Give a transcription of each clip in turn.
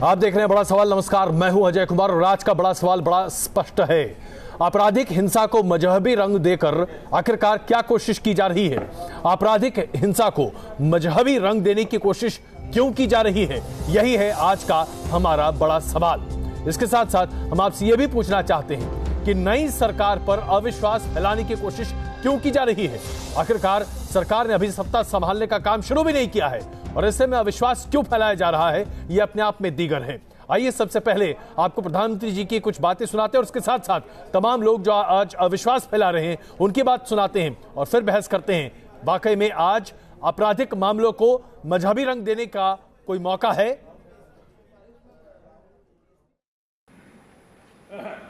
आप देख रहे हैं बड़ा सवाल। नमस्कार, मैं हूं अजय कुमार और आज का बड़ा सवाल बड़ा स्पष्ट है। आपराधिक हिंसा को मजहबी रंग देकर आखिरकार क्या कोशिश की जा रही है? आपराधिक हिंसा को मजहबी रंग देने की कोशिश क्यों की जा रही है? यही है आज का हमारा बड़ा सवाल। इसके साथ साथ हम आपसे यह भी पूछना चाहते हैं कि नई सरकार पर अविश्वास फैलाने की कोशिश क्यों की जा रही है? आखिरकार सरकार ने अभी सत्ता संभालने का काम शुरू भी नहीं किया है और ऐसे में अविश्वास क्यों फैलाया जा रहा है, यह अपने आप में दीगर है। आइए सबसे पहले आपको प्रधानमंत्री जी की कुछ बातें सुनाते हैं और उसके साथ साथ तमाम लोग जो आज अविश्वास फैला रहे हैं उनकी बात सुनाते हैं और फिर बहस करते हैं। वाकई में आज आपराधिक मामलों को मजहबी रंग देने का कोई मौका है?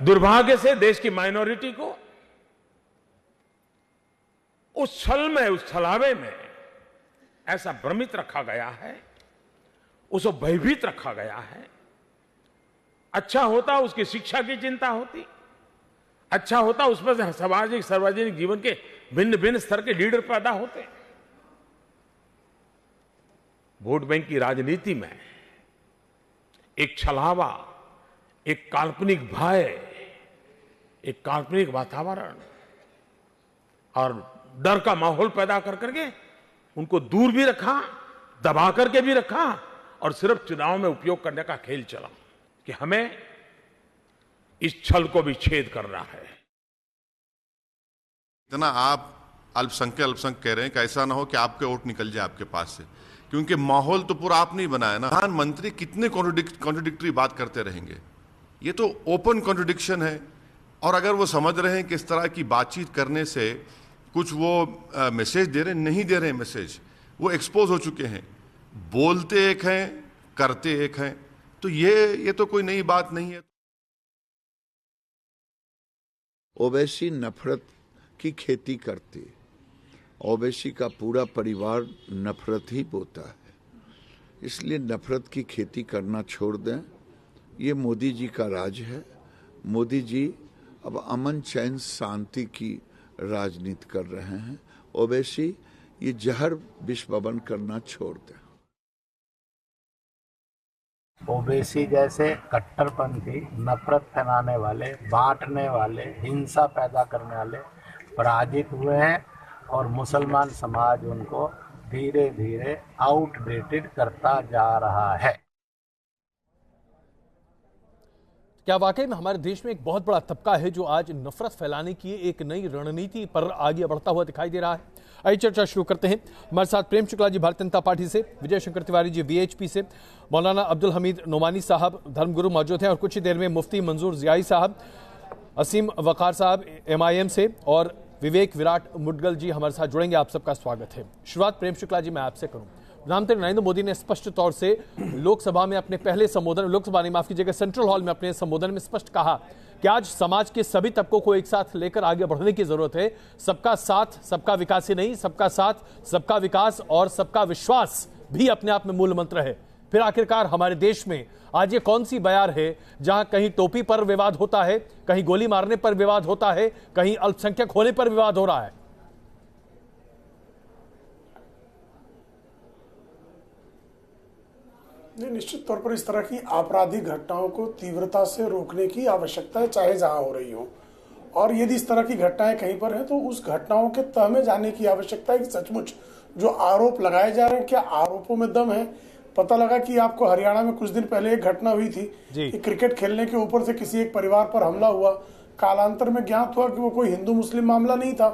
दुर्भाग्य से देश की माइनॉरिटी को उस छल में, उस छलावे में ऐसा भ्रमित रखा गया है, उसको भयभीत रखा गया है। अच्छा होता उसकी शिक्षा की चिंता होती, अच्छा होता उसमें से सामाजिक सार्वजनिक जीवन के भिन्न भिन्न स्तर के लीडर पैदा होते। वोट बैंक की राजनीति में एक छलावा, एक काल्पनिक भय, एक काल्पनिक वातावरण और डर का माहौल पैदा कर करके उनको दूर भी रखा, दबा करके भी रखा और सिर्फ चुनाव में उपयोग करने का खेल चला कि हमें इस छल को भी छेद करना है। इतना आप अल्पसंख्यक कह रहे हैं कि ऐसा ना हो कि आपके वोट निकल जाए आपके पास से, क्योंकि माहौल तो पूरा आपने ही बनाया ना। प्रधानमंत्री कितने कॉन्ट्रोडिक्टरी बात करते रहेंगे? ये तो ओपन कॉन्ट्रोडिक्शन है। और अगर वो समझ रहे हैं कि इस तरह की बातचीत करने से कुछ वो मैसेज दे रहे, नहीं दे रहे मैसेज, वो एक्सपोज हो चुके हैं। बोलते एक हैं, करते एक हैं, तो ये तो कोई नई बात नहीं है। ओवैसी नफरत की खेती करते, ओवैसी का पूरा परिवार नफरत ही बोता है, इसलिए नफरत की खेती करना छोड़ दें। ये मोदी जी का राज है। मोदी जी अब अमन चैन शांति की राजनीति कर रहे हैं। ओवैसी ये जहर विष बबन करना छोड़ दें। ओवैसी जैसे कट्टरपंथी, नफरत फैलाने वाले, बांटने वाले, हिंसा पैदा करने वाले पराजित हुए हैं और मुसलमान समाज उनको धीरे धीरे आउटडेटेड करता जा रहा है। क्या वाकई में हमारे देश में एक बहुत बड़ा तबका है जो आज नफरत फैलाने की एक नई रणनीति पर आगे बढ़ता हुआ दिखाई दे रहा है? आइए चर्चा शुरू करते हैं। हमारे साथ प्रेम शुक्ला जी भारतीय जनता पार्टी से, विजय शंकर तिवारी जी वीएचपी से, मौलाना अब्दुल हमीद नोमानी साहब धर्मगुरु मौजूद हैं और कुछ ही देर में मुफ्ती मंजूर जियाई साहब, असीम वकार साहब एमआईएम से और विवेक विराट मुडगल जी हमारे साथ जुड़ेंगे। आप सबका स्वागत है। शुरुआत प्रेम शुक्ला जी मैं आपसे करूं। प्रधानमंत्री नरेंद्र मोदी ने स्पष्ट तौर से लोकसभा में अपने पहले संबोधन, लोकसभा नहीं माफ कीजिएगा, सेंट्रल हॉल में अपने संबोधन में स्पष्ट कहा कि आज समाज के सभी तबकों को एक साथ लेकर आगे बढ़ने की जरूरत है। सबका साथ सबका विकास ही नहीं, सबका साथ सबका विकास और सबका विश्वास भी अपने आप में मूल मंत्र है। फिर आखिरकार हमारे देश में आज ये कौन सी बयार है जहां कहीं टोपी पर विवाद होता है, कहीं गोली मारने पर विवाद होता है, कहीं अल्पसंख्यक होने पर विवाद हो रहा है? निश्चित तौर पर इस तरह की आपराधिक घटनाओं को तीव्रता से रोकने की आवश्यकता है, चाहे जहां हो रही हो। और यदि इस तरह की घटनाएं कहीं पर है तो उस घटनाओं के तह में जाने की आवश्यकता है कि सचमुच जो आरोप लगाए जा रहे हैं क्या आरोपों में दम है। पता लगा कि आपको हरियाणा में कुछ दिन पहले एक घटना हुई थी कि क्रिकेट खेलने के ऊपर से किसी एक परिवार पर हमला हुआ। कालांतर में ज्ञात हुआ कि वो कोई हिंदू मुस्लिम मामला नहीं था,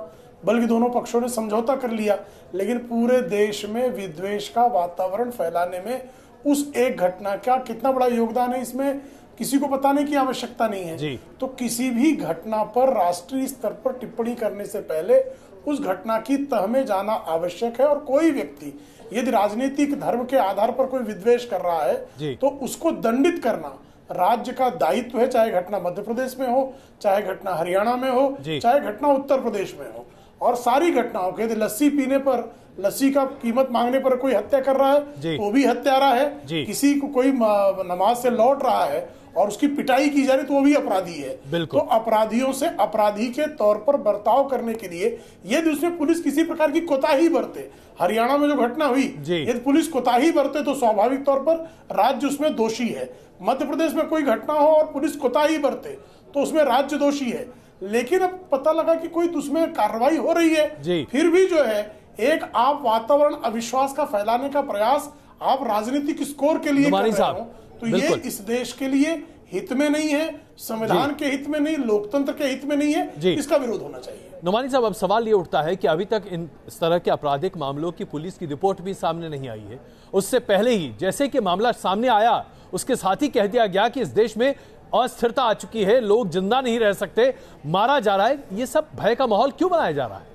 बल्कि दोनों पक्षों ने समझौता कर लिया। लेकिन पूरे देश में विद्वेष का वातावरण फैलाने में उस एक घटना का कितना बड़ा योगदान है, इसमें किसी को बताने की आवश्यकता नहीं है। तो किसी भी घटना पर राष्ट्रीय स्तर पर टिप्पणी करने से पहले उस घटना की तह में जाना आवश्यक है। और कोई व्यक्ति यदि राजनीतिक धर्म के आधार पर कोई विद्वेष कर रहा है तो उसको दंडित करना राज्य का दायित्व है, चाहे घटना मध्य प्रदेश में हो, चाहे घटना हरियाणा में हो, चाहे घटना उत्तर प्रदेश में हो। और सारी घटनाओं के यदि लस्सी पीने पर लस्सी का कीमत मांगने पर कोई हत्या कर रहा है वो भी हत्यारा है, किसी को कोई नमाज से लौट रहा है और उसकी पिटाई की जा रही तो वो भी अपराधी है। तो अपराधियों से अपराधी के तौर पर बर्ताव करने के लिए यदि उसमें पुलिस किसी प्रकार की कोताही बरते, हरियाणा में जो घटना हुई यदि पुलिस कोताही बरते तो स्वाभाविक तौर पर राज्य उसमें दोषी है। मध्य प्रदेश में कोई घटना हो और पुलिस कोताही बरते तो उसमें राज्य दोषी है। लेकिन अब पता लगा कि कोई उसमें कार्रवाई हो रही है, फिर भी जो है एक आप वातावरण अविश्वास का फैलाने का प्रयास आप राजनीतिक स्कोर के लिए कर रहे हो, तो ये इस देश के लिए हित में नहीं है, संविधान के हित में नहीं, लोकतंत्र के हित में नहीं है, इसका विरोध होना चाहिए। नुमानी साहब, अब सवाल ये उठता है कि अभी तक इस तरह के आपराधिक मामलों की पुलिस की रिपोर्ट भी सामने नहीं आई है। उससे पहले ही जैसे कि मामला सामने आया उसके साथ ही कह दिया गया कि इस देश में अस्थिरता आ चुकी है, लोग जिंदा नहीं रह सकते, मारा जा रहा है। ये सब भय का माहौल क्यों बनाया जा रहा है?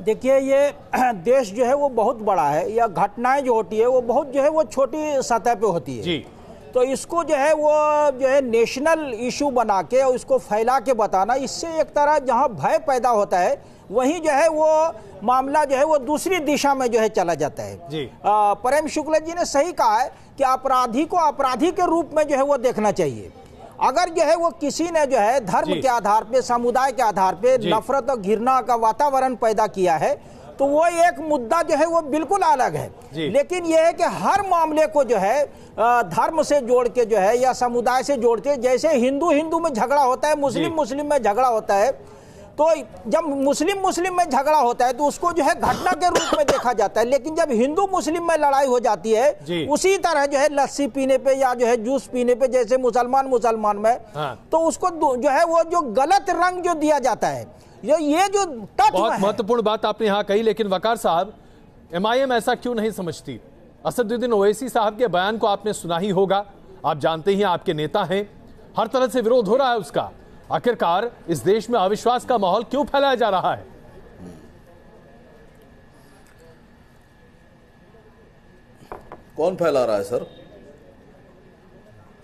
देखिए, ये देश जो है वो बहुत बड़ा है, या घटनाएं जो होती है वो बहुत जो है वो छोटी सतह पे होती है। तो इसको जो है वो जो है नेशनल इशू बना के और इसको फैला के बताना, इससे एक तरह जहां भय पैदा होता है वहीं जो है वो मामला जो है वो दूसरी दिशा में जो है चला जाता है। प्रेम शुक्ला जी ने सही कहा है कि अपराधी को अपराधी के रूप में जो है वो देखना चाहिए। अगर जो है वो किसी ने जो है धर्म के आधार पे, समुदाय के आधार पे नफरत और घृणा का वातावरण पैदा किया है तो वो एक मुद्दा जो है वो बिल्कुल अलग है। लेकिन यह है कि हर मामले को जो है धर्म से जोड़ के जो है या समुदाय से जोड़ के, जैसे हिंदू हिंदू में झगड़ा होता है, मुस्लिम मुस्लिम में झगड़ा होता है, तो जब मुस्लिम मुस्लिम में झगड़ा होता है तो उसको जो है घटना के रूप में देखा जाता है। लेकिन जब हिंदू मुस्लिम में लड़ाई हो जाती है उसी तरह जो है लस्सी पीने पे या जो है जूस पीने पे, जैसे मुसलमान मुसलमान में, तो उसको जो है वो जो गलत रंग जो दिया जाता है, ये जो तत्व बहुत महत्वपूर्ण बात आपने यहाँ कही। लेकिन वकार साहब, MIM ऐसा क्यों नहीं समझती? असदुद्दीन ओवैसी साहब के बयान को आपने सुना ही होगा, आप जानते ही आपके नेता हैं, हर तरह से विरोध हो रहा है उसका। आखिरकार इस देश में अविश्वास का माहौल क्यों फैलाया जा रहा है? कौन फैला रहा है सर?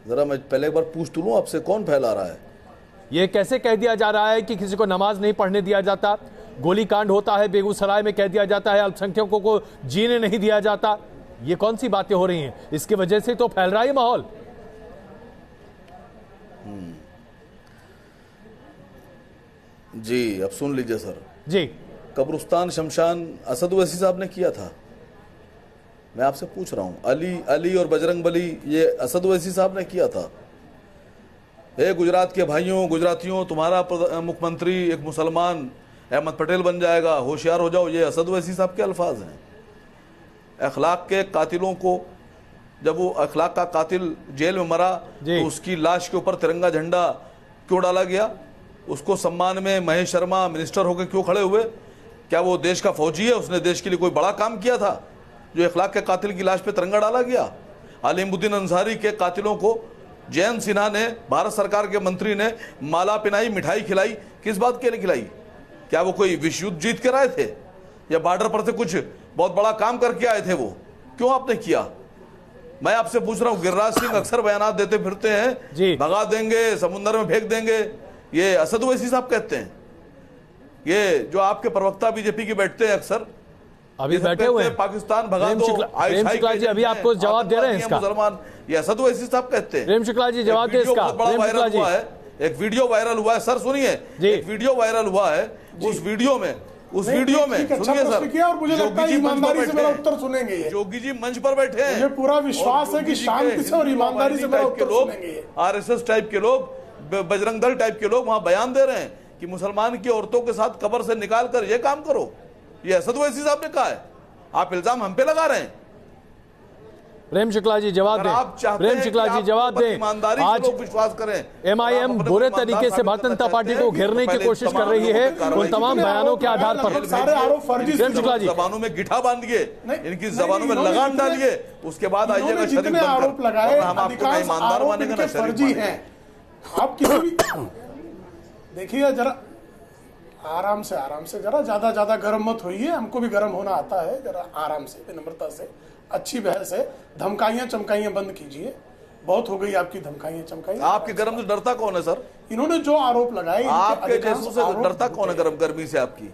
जरा मैं पहले एक बार पूछ तो लूं आपसे, कौन फैला रहा है? ये कैसे कह दिया जा रहा है कि किसी को नमाज नहीं पढ़ने दिया जाता, गोली कांड होता है बेगूसराय में, कह दिया जाता है अल्पसंख्यकों को जीने नहीं दिया जाता। ये कौन सी बातें हो रही हैं? इसकी वजह से तो फैल रहा है माहौल। जी, अब सुन लीजिए सर जी। कब्रिस्तान शमशान असद ओवैसी साहब ने किया था, मैं आपसे पूछ रहा हूं। अली और बजरंग बली ये असद ओवैसी साहब ने किया था। हे गुजरात के भाइयों, गुजरातियों, तुम्हारा मुख्यमंत्री एक मुसलमान अहमद पटेल बन जाएगा, होशियार हो जाओ, ये असद ओवैसी साहब के अल्फाज हैं। अखलाक के कातिलों को, जब वो अखलाक का कातिल जेल में मरा तो उसकी लाश के ऊपर तिरंगा झंडा क्यों डाला गया? उसको सम्मान में महेश शर्मा मिनिस्टर होकर क्यों खड़े हुए? क्या वो देश का फौजी है? उसने देश के लिए कोई बड़ा काम किया था जो अखलाक के कातिल की लाश पे तिरंगा डाला गया? अलीमुद्दीन अंसारी के कातिलों को जयंत सिन्हा ने, भारत सरकार के मंत्री ने माला पिनाई, मिठाई खिलाई, किस बात के लिए खिलाई? क्या वो कोई विश्व युद्ध जीत कर आए थे या बॉर्डर पर से कुछ बहुत बड़ा काम करके आए थे? वो क्यों आपने किया? मैं आपसे पूछ रहा हूँ। गिरिराज सिंह अक्सर बयानात देते फिरते हैं, भगा देंगे, समुद्र में फेंक देंगे, ये असद ओवैसी साहब कहते हैं। ये जो आपके प्रवक्ता बीजेपी के बैठते हैं अक्सर, अभी बैठे हुए हैं, पाकिस्तान भगा दो, प्रेम शुक्ला जी अभी आपको जवाब दे रहे हैं इसका। मुसलमान, ये असद ओवैसी साहब कहते हैं। प्रेम शुक्ला जी जवाब दे इसका। प्रेम शुक्ला जी, एक वीडियो वायरल हुआ है सर, सुनिए, एक वीडियो वायरल हुआ है, उस वीडियो में सुनिए सर, और मुझे लगता है ईमानदारी से मेरा उत्तर सुनेंगे। जोगी जी मंच पर बैठे हैं, मुझे पूरा विश्वास है कि शांति से और ईमानदारी से मेरा उत्तर सुनेंगे। RSS टाइप के लोग, बजरंग दल टाइप के लोग वहां बयान दे रहे हैं कि मुसलमान की औरतों के साथ कब्र से निकाल कर ये काम करो। ये असद ओवैसी साहब ने कहा है, आप इल्जाम हम पे लगा रहे हैं। प्रेम शुक्ला जी जवाब दें। प्रेम शुक्ला जी जवाब दें। आज विश्वास करें, MIM बुरे तरीके से भारतीय जनता पार्टी को घेरने की कोशिश कर रही है उन तमाम बयानों के आधार पर। सारे आरोप फर्जी। प्रेम शुक्ला जी, जबानों में गिठा बांधिए, इनकी जबानों में लगाम डालिए, उसके बाद आइएगा। जितने आरोप लगाए हम आपको ईमानदार मानेंगे ना, फर्जी हैं। आप किसी भी देखिए, जरा आराम से, जरा ज्यादा गर्म मत होइए, हमको भी गर्म होना आता है। जरा आराम से, विनम्रता से, अच्छी बहस है, धमकाइयां चमकाइयां बंद कीजिए। बहुत हो गई आपकी धमकाइयां चमकाइयां। आपके गर्म से डरता कौन है सर? इन्होंने जो आरोप लगाए, आपके जैसों से डरता कौन है? गर्मी से आपकी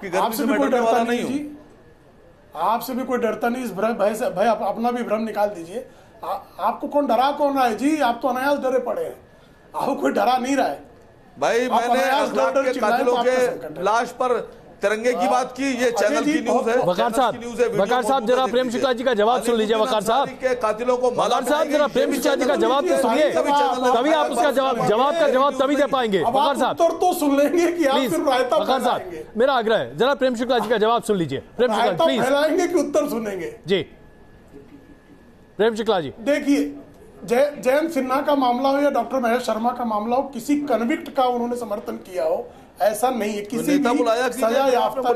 गर्मी से मैं डरने वाला नहीं हूँ। आपसे भी कोई डरता नहीं, इस भय से, भय अपना भी भ्रम निकाल दीजिए। आपको कौन डरा कौन रहा है जी? आप तो अनायास डरे पड़े हैं, आपको कोई डरा नहीं रहा है भाई। मैंने अखलाक के कातिलों के लाश पर तिरंगे की बात की, ये चैनल की न्यूज है। वकार साहब जरा प्रेम शुक्ला जी का जवाब सुन लीजिए। वकार साहब के कातिलों को वकार साहब जरा प्रेम शुक्ला जी का जवाब तो सुनिए, तभी आप उसका जवाब तभी दे पाएंगे। वकार साहब तो सुन लेंगे कि आप फिर रायता वकार साहब मेरा आग्रह है, जरा प्रेम शुक्ला जी का जवाब सुन लीजिए। प्रेम शुक्ला प्लीज फैलाएंगे कि उत्तर सुनेंगे जी? प्रेम शुक्ला जी देखिए, जयंत सिन्हा का मामला हो या डॉक्टर महेश शर्मा का मामला हो, किसी कन्विक्ट का उन्होंने समर्थन किया हो ऐसा नहीं है। किसी भी सजा याफ्ता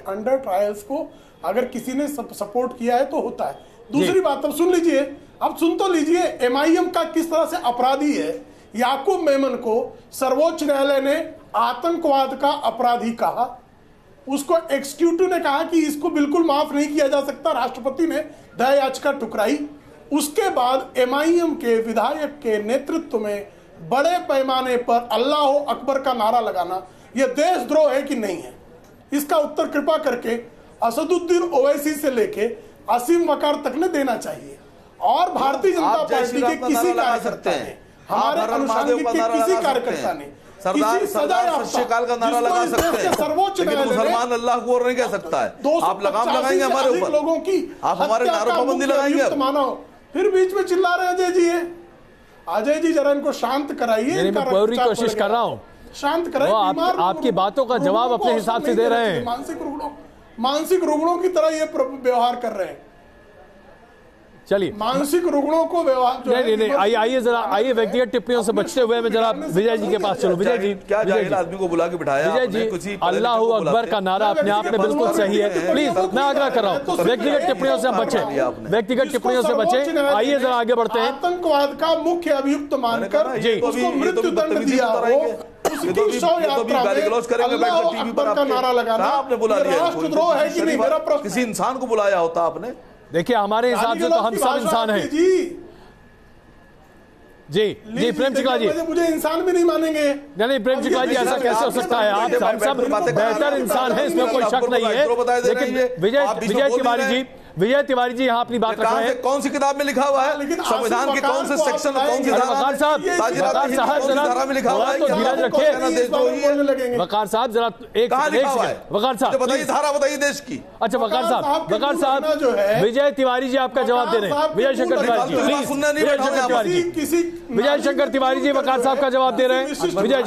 अंडर ट्रायल्स को अगर किसी ने सपोर्ट किया है तो होता है। दूसरी बात अब सुन लीजिए, अब सुन तो लीजिए, एमआईएम का किस तरह से अपराधी है। याकूब मेमन को सर्वोच्च न्यायालय ने आतंकवाद का अपराधी कहा, उसको एग्जीक्यूटिव ने कहा कि इसको बिल्कुल माफ नहीं किया जा सकता, राष्ट्रपति ने दया याचिका ठुकराई। उसके बाद एमआईएम के विधायक के नेतृत्व में बड़े पैमाने पर अल्लाह अकबर का नारा लगाना यह देशद्रोह है कि नहीं है? इसका उत्तर कृपा करके असदुद्दीन ओवैसी से लेके असीम वकार तक ने देना चाहिए। और भारतीय जनता पार्टी के किसी कार्यकर्ता ने, हमारे अनुसांगिक के किसी कार्यकर्ता ने सरदार सच्चेकाल का नारा लगा सकते हैं, सर्वोच्च लेकिन मुसलमान अल्लाह को नहीं कह सकता है। आप लगाम लगाएंगे हमारे ऊपर, लोगों की आप हमारे नारों पर पाबंदी लगाएंगे। मानो फिर बीच में चिल्ला रहे अजय जी है। अजय जी जरा इनको शांत कराइए। मैं पूरी कोशिश कर रहा हूँ, शांत कराइए। आपकी बातों का जवाब अपने हिसाब से दे रहे हैं। मानसिक रुग्णों की तरह ये व्यवहार कर रहे हैं। चलिए मानसिक रुग्णों को व्यवहार नहीं आइए जरा आइए व्यक्तिगत टिप्पणियों से बचते हुए मैं जरा विजय जी के पास चलूं। विजय जी क्या जाहिल आदमी को बुला के बिठाया विजय जी? अल्लाह अकबर का नारा अपने आप में बिल्कुल सही है। प्लीज मैं आग्रह कर रहा हूँ व्यक्तिगत टिप्पणियों से हम बचें, व्यक्तिगत टिप्पणियों से बचें। आइए जरा आगे बढ़ते हैं। आतंकवाद का मुख्य अभियुक्त मानकर उसको मृत्यु दंड दिया हो, उसकी शव यात्रा में अल्लाह अकबर का नारा लगाना आपने बुला लिया, राष्ट्रद्रोह है कि नहीं? मेरा प्रश्न, किसी इंसान को बुलाया होता आपने? देखिए हमारे हिसाब से तो हम सब इंसान हैं जी। जी प्रेम शुक्ला जी, मुझे इंसान भी नहीं मानेंगे। नहीं प्रेम शुक्ला जी ऐसा कैसे हो सकता है? आप हम सब बेहतर इंसान हैं, इसमें कोई शक नहीं है। लेकिन विजय तिवारी जी यहाँ अपनी बात रख रहे हैं। कौन सी किताब में लिखा हुआ है? संविधान के कौन से सेक्शन, कौन सी वकार साहब में लिखा हुआ है? धीरज रखिए वकार साहब, जरा एक वकार साहब बताइए, धारा बताइए देश की। अच्छा वकार साहब विजय तिवारी जी आपका जवाब दे रहे हैं। विजय शंकर तिवारी जी प्लीज, विजय शंकर तिवारी जी, विजय शंकर तिवारी जी वकार साहब का जवाब दे रहे हैं। विजय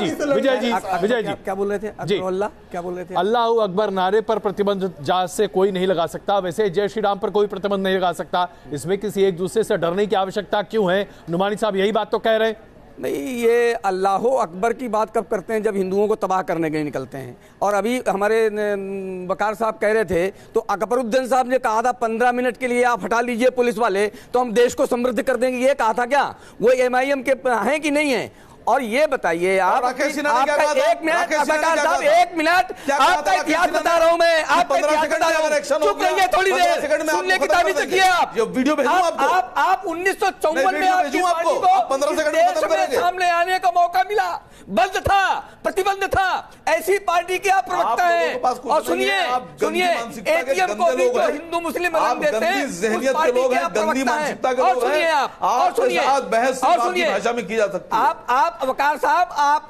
जी क्या बोल रहे थे? जी क्या बोल रहे थे? अल्लाह अकबर नारे पर प्रतिबंध जहाज से कोई नहीं लगा सकता, वैसे जय श्री राम पर कोई प्रतिबंध नहीं लगा सकता। इसमें किसी एक दूसरे से डरने की आवश्यकता क्यों है? नुमानी साहब यही बात तो कह रहे हैं। नहीं, ये अल्लाह अकबर की बात कब करते हैं? जब हिंदुओं को तबाह करने के लिए निकलते हैं। और अभी हमारे वकार साहब कह रहे थे तो अकबरुद्दीन साहब ने कहा था 15 मिनट के लिए आप हटा लीजिए पुलिस वाले तो हम देश को समृद्ध कर देंगे, ये कहा था क्या? वो एमआईएम के हैं कि नहीं है? और ये बताइए आप, एक मिनट आपका इतिहास बता रहा हूं मैं, आपका इतिहास बता रहा हूं, चुप रहिए थोड़ी देर, सुनने की ताबीज रखिए आप। वीडियो आप 1954 में आपकी पार्टी को देश में सामने आने का मौका मिला, बंद था, प्रतिबंध था, ऐसी पार्टी के आप प्रवक्ता हैं। और सुनिए एटीएम को भी जो हिंदू मुस्लिम रंग देते हैं उस पार्टी के आप प्रवक्ता हैं। और सुनिए भाषा में की जा सकती है। आप वकार साहब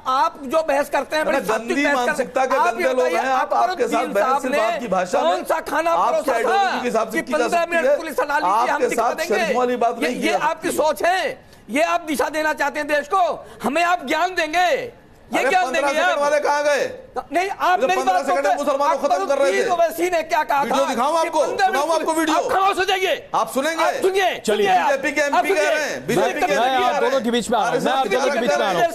आप जो बहस करते हैं, गंदी मानसिकता के गंदे लोग हैं आप। आपके साथ बहस सिर्फ आपकी भाषा में, कौन सा खाना आपके आइडियोलॉजी के हिसाब से की जा सकती है। पुलिस हटा लीजिए, हम दिखा देंगे। ये आपकी सोच है, ये आप दिशा देना चाहते हैं देश को, हमें आप ज्ञान देंगे। ये क्या देंगे आप? वाले कहाँ गए? नहीं, आप मेरी बात सुनते हैं। मुसलमानों को खत्म कर रहे थे। ओवैसी ने क्या कहा था? वीडियो दिखाऊं आपको, सुनाऊं आपको वीडियो? आप खामोश हो जाइए, आप सुनेंगे? सुनिए, चलिए बीजेपी के एमपी कह रहे हैं, बीजेपी के आप दोनों के बीच में आ रहा हूं, मैं आप दोनों के बीच में आ रहा हूं,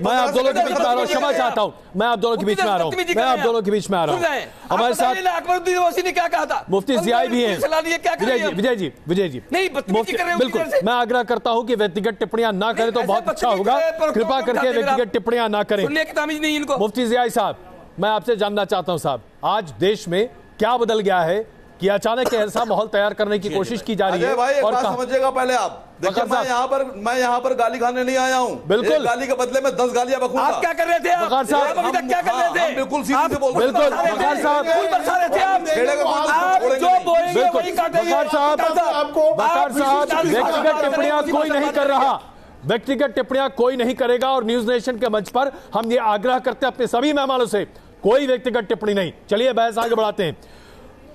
मैं आप दोनों के बीच में आ रहा हूं, क्षमा चाहता हूं, मैं आप दोनों के बीच में आ रहा हूं, मैं आप दोनों के बीच में आ रहा हूं। हमारे साथ अकबरुद्दीन ओवैसी ने क्या कहा था? मुफ्ती जिया भी हैं। विजय जी नहीं, बिल्कुल मैं आग्रह करता हूं कि व्यक्तिगत टिप्पणियां ना करें तो बहुत अच्छा होगा, कृपा करके व्यक्तिगत टिप्पणियां ना करें। मुफ्ती जिया साहब, मैं आपसे जानना चाहता हूं साहब, आज देश में क्या बदल गया है कि अचानक ऐसा माहौल तैयार करने की कोशिश की जा रही है। भाई एक और बात समझिएगा पहले आप, देखिए मैं यहाँ पर गाली खाने नहीं आया हूँ। बिल्कुल, गाली के बदले में 10 गालियां बकूंगा। आप क्या कर रहे थे? वकार साहब अभी तक क्या कर रहे थे? बिल्कुल सीधे से बोल रहे हैं। बिल्कुल वकार साहब, बरसा रहे थे आप जो बोलेंगे वही काटेंगे। वकार साहब व्यक्तिगत टिप्पणियां कोई नहीं कर रहा, व्यक्तिगत टिप्पणियां कोई नहीं करेगा। और न्यूज नेशन के मंच पर हम ये आग्रह करते हैं अपने सभी मेहमानों से, कोई व्यक्तिगत टिप्पणी नहीं। चलिए बहस आगे बढ़ाते हैं।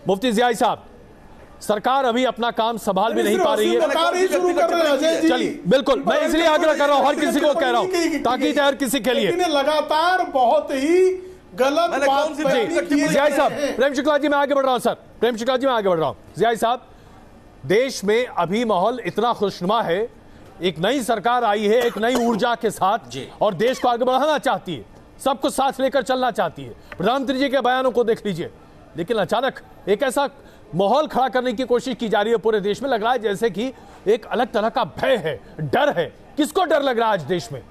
मुफ्ती जियाई साहब, सरकार अभी अपना काम संभाल भी नहीं पा रही है। चलिए बिल्कुल, मैं इसलिए आग्रह कर रहा हूं, हर किसी को कह रहा हूं ताकि हर किसी के लिए लगातार बहुत ही गलत बात। जियाई साहब, प्रेम शुक्ला जी मैं आगे बढ़ रहा हूं सर, प्रेम शुक्ला जी मैं आगे बढ़ रहा हूं। जियाई साहब, देश में अभी माहौल इतना खुशनुमा है, एक नई सरकार आई है एक नई ऊर्जा के साथ और देश को आगे बढ़ाना चाहती है, सबको साथ लेकर चलना चाहती है। प्रधानमंत्री जी के बयानों को देख लीजिए, लेकिन अचानक एक ऐसा माहौल खड़ा करने की कोशिश की जा रही है पूरे देश में। लग रहा है जैसे कि एक अलग तरह का भय है, डर है। किसको डर लग रहा है आज देश में?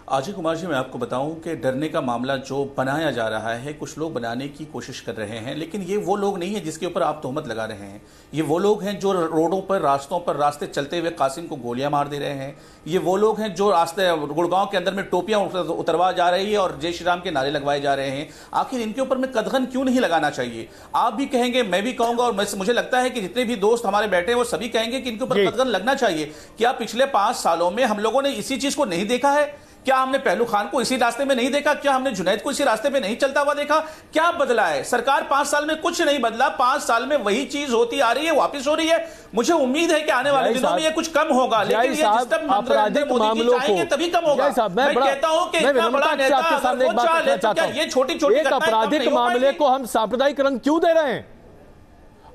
अजय कुमार जी, मैं आपको बताऊं कि डरने का मामला जो बनाया जा रहा है, कुछ लोग बनाने की कोशिश कर रहे हैं, लेकिन ये वो लोग नहीं है जिसके ऊपर आप तोहमत लगा रहे हैं। ये वो लोग हैं जो रोडों पर, रास्तों पर, रास्ते चलते हुए कासिम को गोलियां मार दे रहे हैं। ये वो लोग हैं जो रास्ते गुड़गांव के अंदर में टोपियां उतरवा जा रही है और जय श्री राम के नारे लगवाए जा रहे हैं। आखिर इनके ऊपर में कदगन क्यों नहीं लगाना चाहिए? आप भी कहेंगे, मैं भी कहूंगा, और मुझे लगता है कि जितने भी दोस्त हमारे बैठे हैं वो सभी कहेंगे कि इनके ऊपर कदगन लगना चाहिए। क्या पिछले 5 सालों में हम लोगों ने इसी चीज को नहीं देखा है? क्या हमने पहलू खान को इसी रास्ते में नहीं देखा? क्या हमने जुनैद को इसी रास्ते में नहीं चलता हुआ देखा? क्या बदला है? सरकार 5 साल में कुछ नहीं बदला, 5 साल में वही चीज होती आ रही है, वापस हो रही है। मुझे उम्मीद है कि आने वाले दिनों में ये कुछ कम होगा, लेकिन ये जिस तक आपराधिक मामलों को तभी कम होगा। मैं कहता हूं कि इतना बड़ा नेता आपके सामने एक बात कहना चाहता हूं, ये छोटी-छोटी आपराधिक मामले को हम सांप्रदायिक रंग क्यों दे रहे हैं?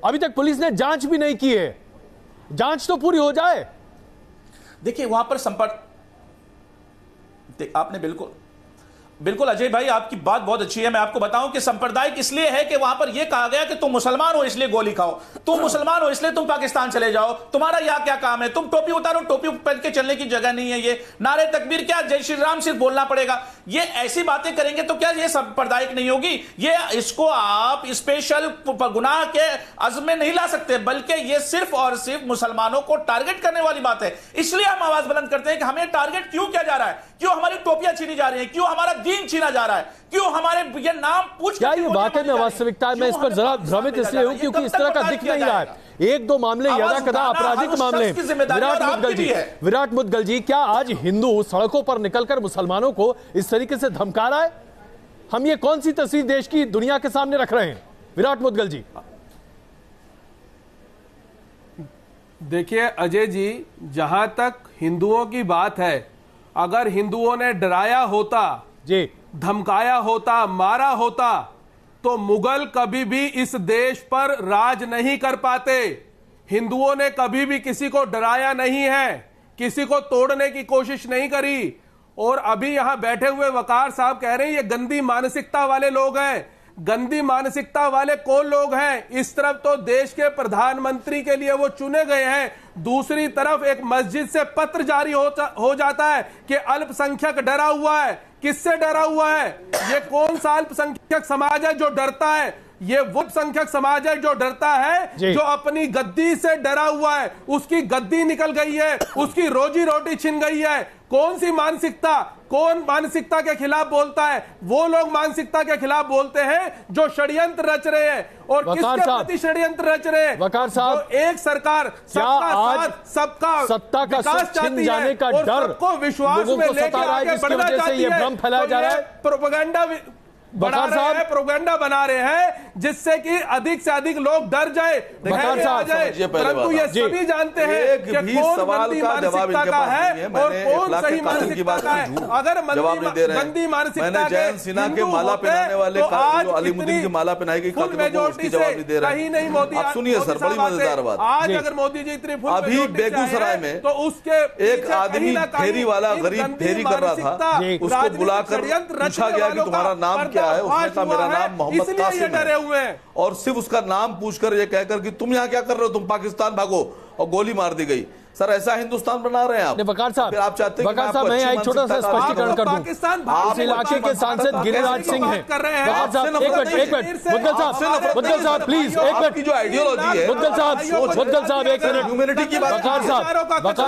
अभी तक पुलिस ने जांच भी नहीं की है, जांच तो पूरी हो जाए। देखिए वहां पर संपर्क, आपने बिल्कुल अजय भाई, आपकी बात बहुत अच्छी है। मैं आपको बताऊं कि सांप्रदायिक इसलिए है कि वहां पर यह कहा गया कि तुम मुसलमान हो इसलिए गोली खाओ, तुम मुसलमान हो इसलिए तुम पाकिस्तान चले जाओ, तुम्हारा यहां क्या काम है, तुम टोपी उतारो, टोपी पहन के चलने की जगह नहीं है। ये नारे तकबीर क्या, जय श्री राम सिर्फ बोलना पड़ेगा। ये ऐसी बातें करेंगे तो क्या ये सांप्रदायिक नहीं होगी? ये इसको आप स्पेशल गुनाह के अज़्म में नहीं ला सकते, बल्कि ये सिर्फ और सिर्फ मुसलमानों को टारगेट करने वाली बात है। इसलिए हम आवाज बुलंद करते हैं कि हमें टारगेट क्यों किया जा रहा है, क्यों हमारी टोपियां छीनी जा रही हैं, क्यों हमारा दीन छीना जा रहा है, क्यों हमारे ये नाम पूछ क्या ये वाकई में वास्तविकता है? मैं इस पर जरा भ्रमित इसलिए हूं क्योंकि इस तरह का दिख नहीं रहा है। 1-2 मामले यदा कदा आपराधिक मामले। विराट मुदगल जी, क्या आज हिंदू सड़कों पर निकलकर मुसलमानों को इस तरीके से धमका रहा है? हम ये कौन सी तस्वीर देश की दुनिया के सामने रख रहे हैं? विराट मुदगल जी देखिए अजय जी, जहां तक हिंदुओं की बात है, अगर हिंदुओं ने डराया होता जी, धमकाया होता, मारा होता, तो मुगल कभी भी इस देश पर राज नहीं कर पाते। हिंदुओं ने कभी भी किसी को डराया नहीं है, किसी को तोड़ने की कोशिश नहीं करी। और अभी यहां बैठे हुए वकार साहब कह रहे हैं ये गंदी मानसिकता वाले लोग हैं। गंदी मानसिकता वाले कौन लोग हैं? इस तरफ तो देश के प्रधानमंत्री के लिए वो चुने गए हैं, दूसरी तरफ एक मस्जिद से पत्र जारी हो जाता है कि अल्पसंख्यक डरा हुआ है। किससे डरा हुआ है? ये कौन सा अल्पसंख्यक समाज है जो डरता है? ये वो अल्पसंख्यक समाज है जो डरता है, जो अपनी गद्दी से डरा हुआ है। उसकी गद्दी निकल गई है, उसकी रोजी रोटी छिन गई है। कौन सी मानसिकता, कौन मानसिकता के खिलाफ बोलता है? वो लोग मानसिकता के खिलाफ बोलते हैं जो षड्यंत्र रच रहे हैं। और किसके प्रति षड्यंत्र रच रहे हैं? वकार साहब, एक सरकार सबका साथ, सबका सत्ता का विकास चाहती जाने का है और डर सबको विश्वास में लेकर आगे बढ़ना चाहती है। भ्रम फैलाया जा रहा है, प्रोपेगेंडा बढ़ा रहे हैं, प्रोपेगेंडा बना रहे हैं जिससे कि अधिक से अधिक लोग डर जाए, परंतु ये सभी जानते हैं कि कौन गंदी मानसिकता का है और कौन सही मानसिकता का है। अगर गंदी मानसिकता जयंत सिन्हा के माला पहनाने वाले अलीमुद्दीन की माला पहनाई गई मेजोरिटी से कहीं नहीं मोदी। आप सुनिए सर, बड़ी मजेदार बात। आज अगर मोदी जी इतनी अभी बेगूसराय में तो उसके एक आदमी फेरी वाला गरीब फेरी कर रहा था, उसको बुलाकर पूछा गया कि तुम्हारा नाम क्या है? उसने कहा मेरा नाम मोहम्मद कासिम है। और सिर्फ उसका नाम पूछकर ये कहकर कि तुम यहाँ क्या कर रहे हो, तुम पाकिस्तान भागो, और गोली मार दी गई। सर ऐसा हिंदुस्तान बना रहे हैं आप। वकार साहब, आप चाहते हैं वकार साहब मैं एक छोटा सा स्पष्टीकरण कर दूं। पाकिस्तान इस इलाके के सांसद गिरिराज सिंह हैं। वकार साहब एक मिनट, मुद्गल साहब प्लीज एक मिनट। जो आइडियोलॉजी है, मुद्गल साहब एक मिनट। ह्यूमैनिटी की बात, वकार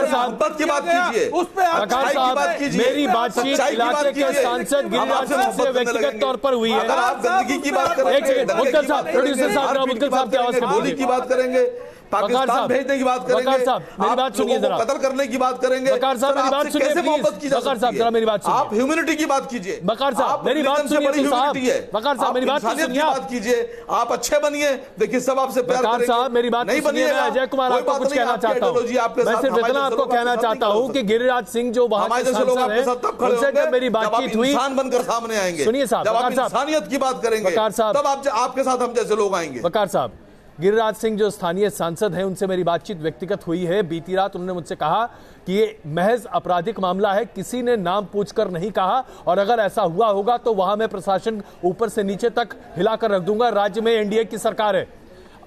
साहब की बात कीजिए, वकार साहब मेरी बातचीत इलाके के सांसद गिरिराज सिंह से व्यक्तिगत तौर पर हुई है। अगर आप गंदगी की बात करेंगे, मुद्गल साहब, प्रोड्यूसर साहब मुद्गल साहब की आवाज से गोली की बात करेंगे, पाकिस्तान भेजने की बात करेंगे, वकार साहब मेरी बात सुनिए जरा, कत्ल करने की बात करेंगे। वकार साहब मेरी बात सुनिए कैसे मोहब्बत की जा वकार साहब सकती जरा है? मेरी बात सुनिए। आप ह्यूमैनिटी की बात कीजिए। वकार साहब मेरी बात सुनिए साहब। वकार साहब मेरी बात सुनिए, की बात कीजिए। आप अच्छे बनिए, देखिए सब आपसे प्यार वकार करेंगे। साहब मेरी बात नहीं सुनिए। बनिए, मैं अजय कुमार आपको कुछ कहना चाहता हूँ। मैं सिर्फ इतना आपको कहना चाहता हूँ कि गिरिराज सिंह जो वहां के सांसद हैं उनसे जब मेरी बातचीत हुई, इंसान बनकर सामने आएंगे। सुनिए साहब, जब आप वकार साहब इंसानियत की बात करेंगे तब आपके साथ हम जैसे लोग आएंगे। वकार साहब गिरिराज सिंह जो स्थानीय सांसद हैं उनसे मेरी बातचीत व्यक्तिगत हुई है। बीती रात उन्होंने मुझसे कहा कि ये महज आपराधिक मामला है, किसी ने नाम पूछकर नहीं कहा, और अगर ऐसा हुआ होगा तो वहां मैं प्रशासन ऊपर से नीचे तक हिलाकर रख दूंगा। राज्य में एनडीए की सरकार है।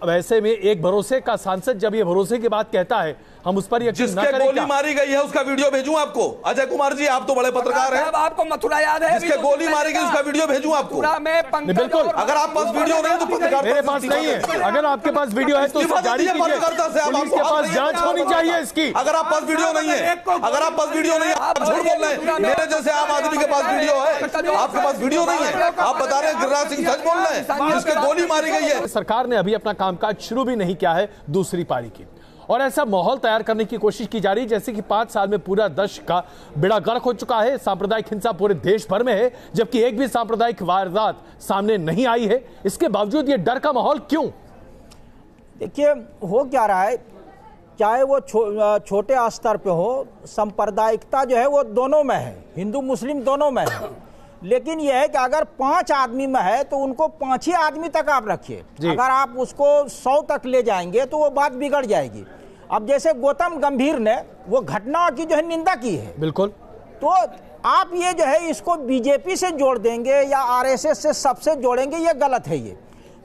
अब ऐसे में एक भरोसे का सांसद जब ये भरोसे की बात कहता है, हम उस पर यकीन ना करें। जिसके गोली मारी गई है उसका वीडियो भेजूं आपको? अजय कुमार जी आप तो बड़े पत्रकार हैं, आपको मथुरा याद है? जिसके गोली मारी गई उसका वीडियो भेजूं आपको? बिल्कुल, अगर आप पास वीडियो नहीं तो पत्रकार मेरे पास नहीं है। अगर आपके पास वीडियो है तो उसे जारी कीजिए। पुलिस के पास जांच होनी चाहिए इसकी। अगर आप पास वीडियो नहीं है, अगर आप पास वीडियो नहीं है, आप झूठ बोल रहे हैं। मेरे जैसे आम आदमी के पास वीडियो है, आपके पास वीडियो नहीं है, आप बता रहे हैं गिरिराज सिंह सच बोल रहे हैं, जिसके गोली मारी गई है। सरकार ने अभी अपना कामकाज शुरू भी नहीं किया है दूसरी पारी की, और ऐसा माहौल तैयार करने की कोशिश की जा रही है जैसे कि 5 साल में पूरा देश का बेड़ा गर्क हो चुका है। सांप्रदायिक हिंसा पूरे देश भर में है, जबकि एक भी सांप्रदायिक वारदात सामने नहीं आई है। इसके बावजूद ये डर का माहौल क्यों? देखिए हो क्या रहा है, चाहे वो छोटे स्तर पे हो, सांप्रदायिकता जो है वो दोनों में है, हिंदू मुस्लिम दोनों में है। लेकिन यह है कि अगर 5 आदमी में है तो उनको 5 ही आदमी तक आप रखिए। अगर आप उसको 100 तक ले जाएंगे तो वो बात बिगड़ जाएगी। अब जैसे गौतम गंभीर ने वो घटना की जो है निंदा की है, बिल्कुल, तो आप ये जो है इसको बीजेपी से जोड़ देंगे या आरएसएस से सबसे जोड़ेंगे, ये गलत है। ये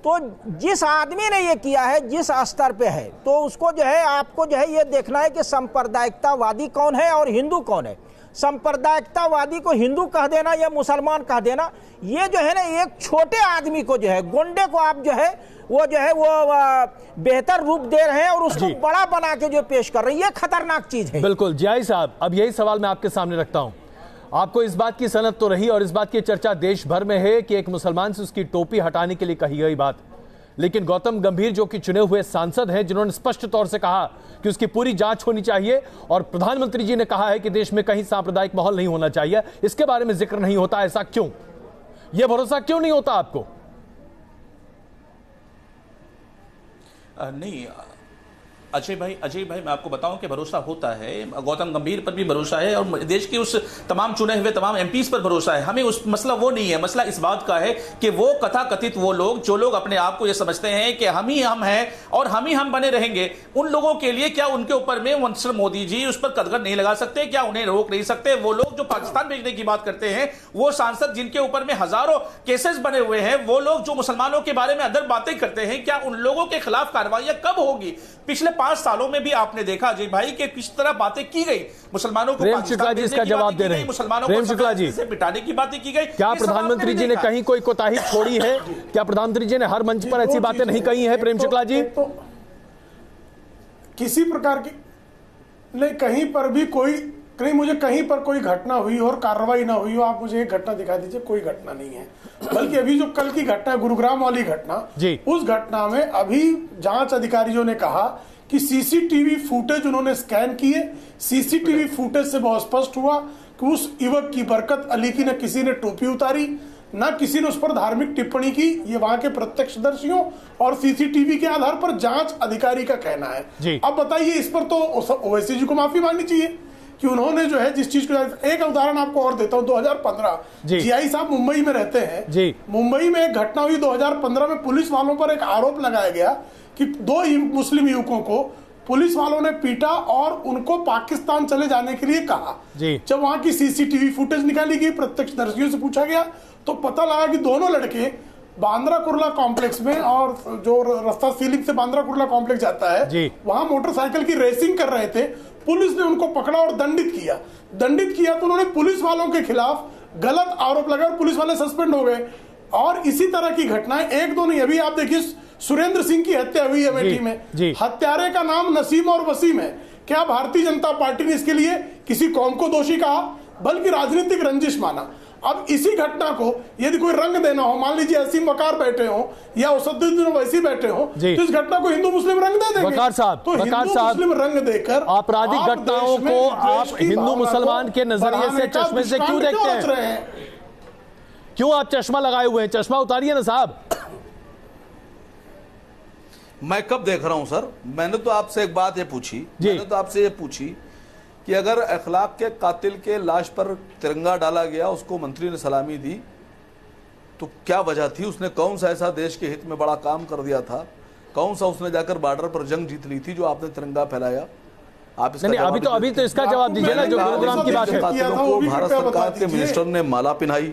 तो जिस आदमी ने ये किया है, जिस स्तर पे है, तो उसको जो है आपको जो है ये देखना है कि सांप्रदायिकतावादी कौन है और हिंदू कौन है। सांप्रदायिकतावादी को हिंदू कह देना या मुसलमान कह देना, ये जो है ना एक छोटे आदमी को जो है, गोंडे को आप जो है वो बेहतर रूप दे रहे हैं और उसको बड़ा बना के जो पेश कर रहे हैं, ये खतरनाक चीज है। बिल्कुल जियाई साहब, अब यही सवाल मैं आपके सामने रखता हूं। आपको इस बात की सनद तो रही और इस बात की चर्चा देश भर में है कि एक मुसलमान से उसकी टोपी हटाने के लिए कही गई बात, लेकिन गौतम गंभीर जो कि चुने हुए सांसद हैं, जिन्होंने स्पष्ट तौर से कहा कि उसकी पूरी जांच होनी चाहिए, और प्रधानमंत्री जी ने कहा है कि देश में कहीं सांप्रदायिक माहौल नहीं होना चाहिए, इसके बारे में जिक्र नहीं होता। ऐसा क्यों? यह भरोसा क्यों नहीं होता आपको? नहीं अजय भाई मैं आपको बताऊं कि भरोसा होता है। गौतम गंभीर पर भी भरोसा है और देश के उस तमाम चुने हुए तमाम एमपीज पर भरोसा है। हमें उस मसला वो नहीं है, मसला इस बात का है कि वो कथाकथित वो लोग जो लोग अपने आप को ये समझते हैं कि हम ही हम हैं और हम ही हम बने रहेंगे, उन लोगों के लिए क्या उनके ऊपर में मिस्टर मोदी जी उस पर कदगन नहीं लगा सकते? क्या उन्हें रोक नहीं सकते? वो लोग जो पाकिस्तान भेजने की बात करते हैं, वो सांसद जिनके ऊपर में हजारों केसेस बने हुए हैं, वो लोग जो मुसलमानों के बारे में अंदर बातें करते हैं, क्या उन लोगों के खिलाफ कार्रवाई कब होगी? पिछले 5 सालों में भी आपने देखा अजय भाई कि किस तरह बातें की गई, मुसलमानों को प्रेम शुक्ला जी इसका जवाब दे रहे हैं। मुसलमानों प्रेम शुक्ला जी से मिटाने की बातें की गई। क्या प्रधानमंत्री जी ने कहीं कोई कोताही छोड़ी है? क्या प्रधानमंत्री जी ने हर मंच पर ऐसी बातें नहीं कही हैं? प्रेम शुक्ला जी किसी प्रकार की नहीं, कहीं मुझे कहीं पर कोई घटना हुई और कार्रवाई ना हुई हो, आप मुझे एक घटना दिखा दीजिए। कोई घटना नहीं है, बल्कि अभी जो कल की घटना है, गुरुग्राम वाली घटना, उस घटना में अभी जांच अधिकारियों ने कहा कि सीसीटीवी फुटेज उन्होंने स्कैन किए। सीसीटीवी फुटेज से बहुत स्पष्ट हुआ कि उस युवक की बरकत अली की न किसी ने टोपी उतारी, न किसी ने उस पर धार्मिक टिप्पणी की। ये वहां के प्रत्यक्षदर्शियों और सीसीटीवी के आधार पर जांच अधिकारी का कहना है। अब बताइए, इस पर तो ओवैसी जी को माफी मांगनी चाहिए कि उन्होंने जो है जिस चीज को, एक उदाहरण आपको और देता हूं। 2015 जीआई साहब मुंबई में रहते हैं। मुंबई में एक घटना हुई 2015 में, पुलिस वालों पर एक आरोप लगाया गया कि 2 मुस्लिम युवकों को पुलिस वालों ने पीटा और उनको पाकिस्तान चले जाने के लिए कहा। जब वहां की सीसीटीवी फुटेज निकाली गई, प्रत्यक्षदर्शियों से पूछा गया, तो पता लगा कि दोनों लड़के बांद्रा कुर्ला कॉम्प्लेक्स में, और जो रास्ता सीलिंग से बांद्रा कुर्ला कॉम्प्लेक्स जाता है, वहां मोटरसाइकिल की रेसिंग कर रहे थे। पुलिस ने उनको पकड़ा और दंडित किया तो उन्होंने पुलिस वालों के खिलाफ गलत आरोप लगाए और पुलिस वाले सस्पेंड हो गए। और इसी तरह की घटनाएं एक दो नहीं, अभी आप देखिए सुरेंद्र सिंह की हत्या हुई है अमेठी में, हत्यारे का नाम नसीम और वसीम है। क्या भारतीय जनता पार्टी ने इसके लिए किसी कौम को दोषी कहा, बल्कि राजनीतिक रंजिश माना। अब इसी घटना को यदि कोई रंग देना हो, मान लीजिए असीम वकार बैठे हो या असदुद्दीन ओवैसी बैठे हो, तो इस घटना को हिंदू मुस्लिम रंग दे देंगे। वकार साहब, तो हिंदू मुस्लिम रंग देकर आपराधिक घटनाओं को आप हिंदू मुसलमान के नजरिए से, चश्मे से क्यों देखते हैं? क्यों आप चश्मा लगाए हुए हैं? चश्मा उतारिए ना साहब। मैं कब देख रहा हूं सर? मैंने तो आपसे एक बात ये पूछी, कि अगर अखलाक के कातिल के लाश पर तिरंगा डाला गया, उसको मंत्री ने सलामी दी, तो क्या वजह थी? उसने कौन सा ऐसा देश के हित में बड़ा काम कर दिया था? कौन सा उसने जाकर बॉर्डर पर जंग जीत ली थी जो आपने तिरंगा फैलाया? आप इसका नहीं, अभी तो इसका जवाब दीजिए ना, जो गुरुग्राम की बात है। भारत सरकार के मिनिस्टर ने माला पहनाई,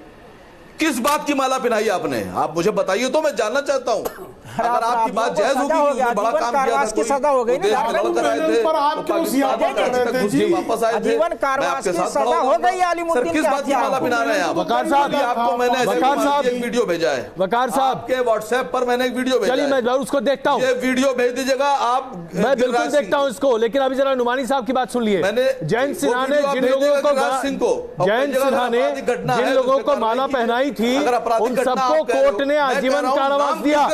किस बात की माला पहनाई आपने? आप मुझे बताइए तो मैं जानना चाहता हूँ। अगर आपकी बात जायज होगी, बड़ा काम किया था, सजा हो गई ना, लड़कर आए थे, वापस आए थे, जीवन कारावास की सजा हो गई। सर किस बात की माला पहना रहे हैं आप? वकार साहब, आपको मैंने एक वीडियो भेजा है, वकार साहब आपके व्हाट्सएप पर मैंने एक वीडियो भेजा है। चलिए मैं उसको देखता हूँ, ये वीडियो भेज दीजिएगा आप। मैं बिल्कुल देखता हूँ इसको, लेकिन अभी जरा नुमानी साहब की बात सुन लिए। जयंत सिन्हा ने जिन लोगों को माला पहनाई थी, उन सबको कोर्ट ने आजीवन कारावास दिया।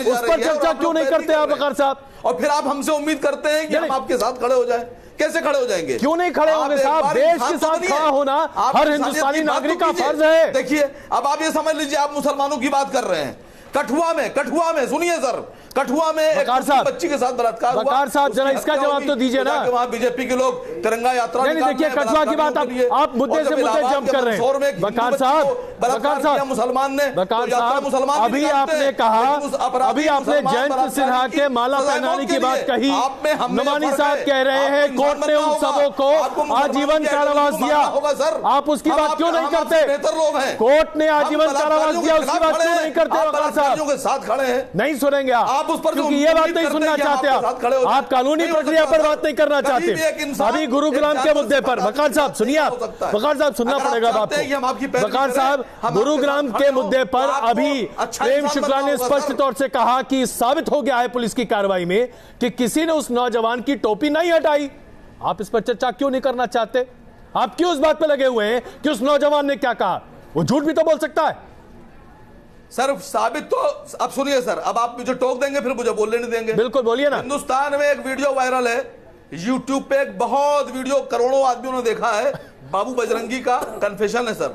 उस पर चर्चा क्यों नहीं करते आप वकार साहब? और फिर आप हमसे उम्मीद करते हैं कि हम आपके साथ खड़े हो जाएं। कैसे खड़े हो जाएंगे? क्यों नहीं खड़े होंगे साहब? देश के साथ खड़ा होना हर हिंदुस्तानी नागरिक का फर्ज है। देखिए, अब आप ये समझ लीजिए, आप मुसलमानों की बात कर रहे हैं। कठुआ में सुनिए सर, कठुआ में एक बच्ची के साथ बलात्कार हुआ। वकार साहब जरा इसका जवाब तो दीजिए ना। वहाँ बीजेपी के लोग तिरंगा यात्रा नहीं, देखिए कठुआ की बात आप मुद्दे से मुद्दे जंप कर रहे हैं। वकार साहब मुसलमान ने, अभी आपने कहा, अभी आपने जयंत सिन्हा के माला पहनाने की बात कही, नुमानी साहब कह रहे हैं कोर्ट ने उन सबों को आजीवन कारावास दिया। आप उसकी बात क्यों नहीं करते? बेहतर लोग हैं, कोर्ट ने आजीवन कारावास दिया, उसकी बात क्यों नहीं करते? वकार साहब के साथ खड़े हैं, नहीं सुनेंगे आप उस पर, क्योंकि ये बात नहीं सुनना चाहते आप कानूनी प्रक्रिया पर बात नहीं करना चाहते। अभी गुरुग्राम के मुद्दे पर वकार साहब सुनिए, आप वकार साहब सुनना पड़ेगा आपको। वकार साहब, गुरुग्राम के मुद्दे पर अभी प्रेम शुक्ला ने स्पष्ट तौर से कहा कि साबित हो गया है पुलिस की कार्रवाई में कि किसी ने उस नौजवान की टोपी नहीं हटाई। आप इस पर चर्चा क्यों नहीं करना चाहते? आप क्यों इस बात पर लगे हुए हैं कि उस नौजवान ने क्या कहा? वो झूठ भी तो बोल सकता है सर। साबित तो अब सुनिए सर, अब आप मुझे टोक देंगे, फिर मुझे बोलने नहीं देंगे। बिल्कुल बोलिए ना। हिंदुस्तान में एक वीडियो वायरल है, यूट्यूब पे एक बहुत वीडियो करोड़ों आदमियों ने देखा है। बाबू बजरंगी का कन्फेशन है सर।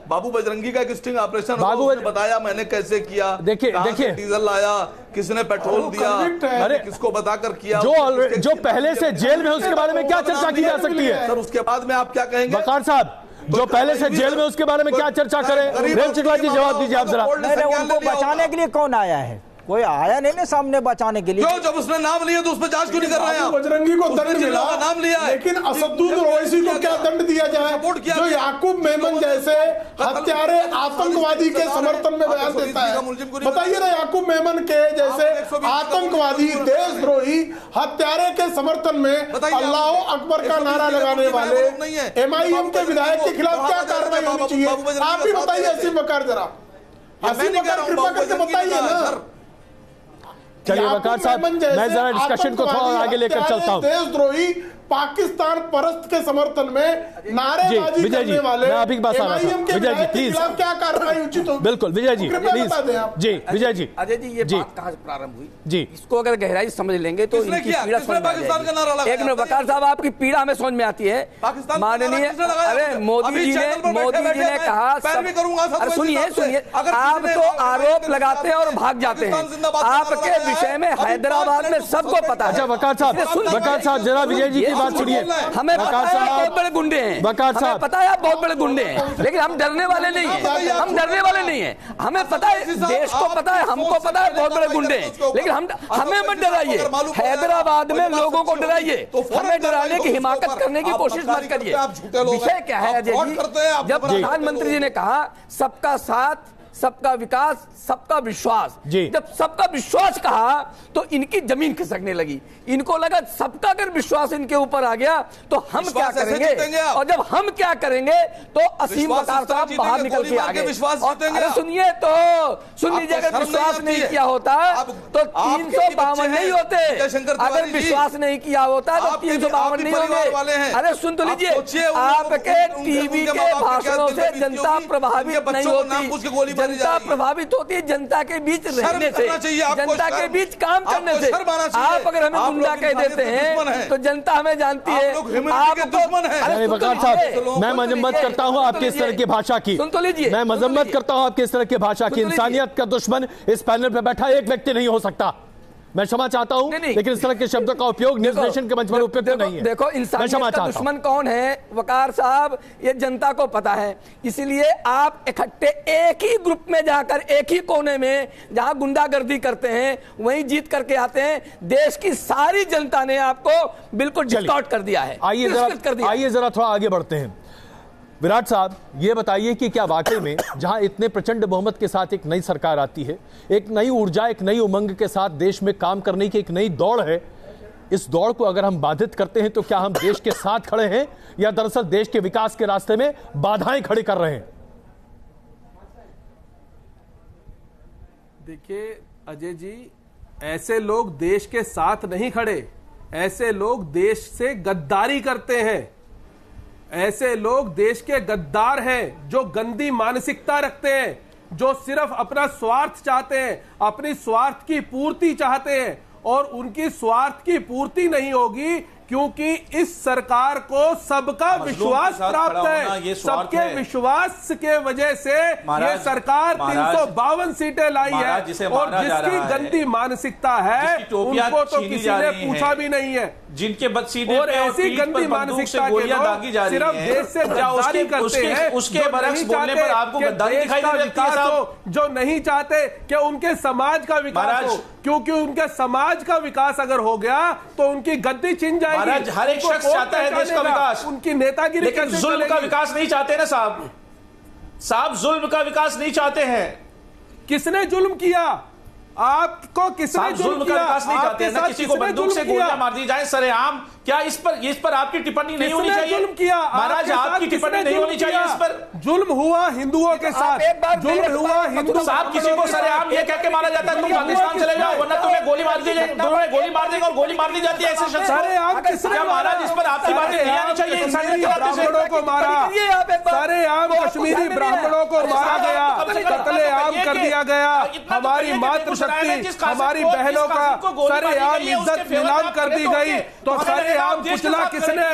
बाबू बजरंगी का एक स्टिंग ऑपरेशन बताया मैंने कैसे किया, देखिए डीजल लाया, किसने पेट्रोल दिया, अरे किसको बताकर किया, जो पहले से जेल में उसके बारे में क्या चर्चा की जा सकती है? सर उसके बाद में आप क्या कहेंगे? वकार साहब, जो पहले से जेल में उसके बारे में क्या चर्चा करें? प्रेम शुक्ला जी जवाब दीजिए आप जरा। उनको बचाने के लिए कौन आया है? कोई आया नहीं ना सामने बचाने के लिए। क्यों? जब उसने नाम लिया तो उस पर जांच क्यों नहीं कर रहे हैं? बजरंगी को दंड मिला, नाम लिया है, लेकिन असदुद्दीन ओवैसी को क्या दंड दिया जाए? जो याकूब मेमन जैसे हत्यारे आतंकवादी के समर्थन में बयान देता है, बताइए ना, याकूब मेमन के जैसे आतंकवादी, देशद्रोही, हत्यारे के समर्थन में अल्लाह अकबर का नारा लगाने वाले MIM के विधायक के खिलाफ क्या कार्रवाई होनी चाहिए? आप ही बताइए असीम वकार, जरा असीम वकार कृपा करके बताइए ना। चलिए वकार साहब, मैं जरा डिस्कशन को थोड़ा आगे लेकर चलता हूं। देशद्रोही पाकिस्तान परस्त के समर्थन में नारेबाजी करने वाले MIM के विधायक के खिलाफ क्या कार्रवाई उचित होगी? बिल्कुल विजय जी प्लीज। जी विजय जी। अजय जी, ये बात कहां से प्रारंभ हुई जी? इसको अगर गहराई समझ लेंगे तो इनकी पीड़ा समझ में आएगी। एक मिनट वकार साहब, आपकी पीड़ा हमें समझ में आती है। माननीय, अरे मोदी जी ने कहा, अरे सुनिए, आप तो आरोप लगाते हैं और भाग जाते हैं। आपके विषय में हैदराबाद में सबको पता है। अच्छा वकार साहब जरा विजय जी बात सुनिए। हमें पता है आप बहुत बड़े गुंडे हैं, हमें पता है आप बहुत बड़े गुंडे हैं, लेकिन हम डरने वाले नहीं हैं, हम डरने वाले नहीं हैं। हमें पता है, देश को पता है, हमको पता है बहुत बड़े गुंडे हैं, लेकिन हमें मत डराइए। हैदराबाद में लोगों को डराइए, हमें डराने की हिमाकत करने की कोशिश मत करिए। विषय क्या है अजय जी? जब प्रधानमंत्री जी ने कहा सबका साथ सबका विकास, सबका विश्वास। जब सबका विश्वास कहा तो इनकी जमीन खिसकने लगी। इनको लगा सबका अगर विश्वास इनके ऊपर आ गया तो हम क्या करेंगे, और जब हम क्या करेंगे तो असीम वकार साहब बाहर निकल के आ गए। अरे सुनिए तो सुन लीजिए, अगर विश्वास नहीं किया होता तो 352 नहीं होते, अगर विश्वास नहीं किया होता तो 352 नहीं होंगे। अरे सुन तो लीजिए, आपके टीवी के भाषणों से जनता प्रभावित नहीं होती, जनता प्रभावित होती है जनता के बीच रहने से, जनता के बीच काम करने से। आप अगर हमें गुंडा कह देते हैं तो जनता हमें जानती है। वकार साहब, मैं मजम्मत करता हूं आपके इस तरह की भाषा की, सुन तो लीजिए, मैं मजम्मत करता हूं आपके इस तरह की भाषा की। इंसानियत का दुश्मन इस पैनल पर बैठा एक व्यक्ति नहीं हो सकता। मैं क्षमा चाहता हूं, लेकिन इस तरह के शब्दों का उपयोग न्यूज नेशन के मंच पर उपयुक्त नहीं है। देखो, इंसानियत का दुश्मन कौन है वकार साहब, ये जनता को पता है। इसलिए आप इकट्ठे एक ही ग्रुप में जाकर, एक ही कोने में जहां गुंडागर्दी करते हैं वहीं जीत करके आते हैं। देश की सारी जनता ने आपको बिल्कुल डिस्काउंट कर दिया है। आइए जरा थोड़ा आगे बढ़ते हैं। विराट साहब, ये बताइए कि क्या वाकई में जहां इतने प्रचंड बहुमत के साथ एक नई सरकार आती है, एक नई ऊर्जा, एक नई उमंग के साथ देश में काम करने की एक नई दौड़ है, इस दौड़ को अगर हम बाधित करते हैं तो क्या हम देश के साथ खड़े हैं या दरअसल देश के विकास के रास्ते में बाधाएं खड़ी कर रहे हैं? देखिए अजय जी, ऐसे लोग देश के साथ नहीं खड़े, ऐसे लोग देश से गद्दारी करते हैं। ऐसे लोग देश के गद्दार हैं जो गंदी मानसिकता रखते हैं, जो सिर्फ अपना स्वार्थ चाहते हैं, अपनी स्वार्थ की पूर्ति चाहते हैं, और उनकी स्वार्थ की पूर्ति नहीं होगी क्योंकि इस सरकार को सबका विश्वास प्राप्त है। सबके विश्वास के वजह से ये सरकार 352 सीटें लाई है, और जिसकी गंदी मानसिकता है उनको तो किसी ने पूछा भी नहीं है। जिनके और ऐसी गंदी मानसिकता के लोग सिर्फ देश से गद्दारी करते हैं, उसके बरक्स बोलने पर आपको गद्दारी दिखाई दे रही है। जो नहीं चाहते कि उनके समाज का विकास हो, क्योंकि उनके समाज का विकास अगर हो गया तो उनकी गद्दी छिन जाएगी। महाराज, हर एक शख्स चाहता है देश का विकास, उनकी नेतागिरी, लेकिन जुल्म का विकास नहीं चाहते ना साहब। साहब जुल्म का विकास नहीं चाहते हैं। किसने जुल्म किया? आपको किसने जुल्म का विकास नहीं चाहते ना, किसी को बंदूक से गोलियां मार दी जाए सरेआम। क्या इस पर आपकी टिप्पणी नहीं होनी चाहिए? जुल्म किया महाराज, आपकी टिप्पणी नहीं होनी चाहिए इस पर। जुल्म हुआ हिंदुओं के साथ, जुल्म हुआ हिंदू। साहब, किसी को सरेआम ये कह के मारा जाता है तुम पाकिस्तान चले जाओ वरना तुम्हें गोली मार दी जाएगी, तुम्हें गोली मार देगा और गोली मार दी जाती है ऐसे शख्स को। क्या महाराज, इस पर आपकी बातें नहीं आनी चाहिए? ब्राह्मणों को मारा, सरेआम कश्मीरी ब्राह्मणों को मारा गया, कत्लेआम कर दिया गया, हमारी मातृशक्ति, हमारी बहनों का सरेआम इज्जत नीलाम कर दी गई। तो सरेआम कुचला किसने?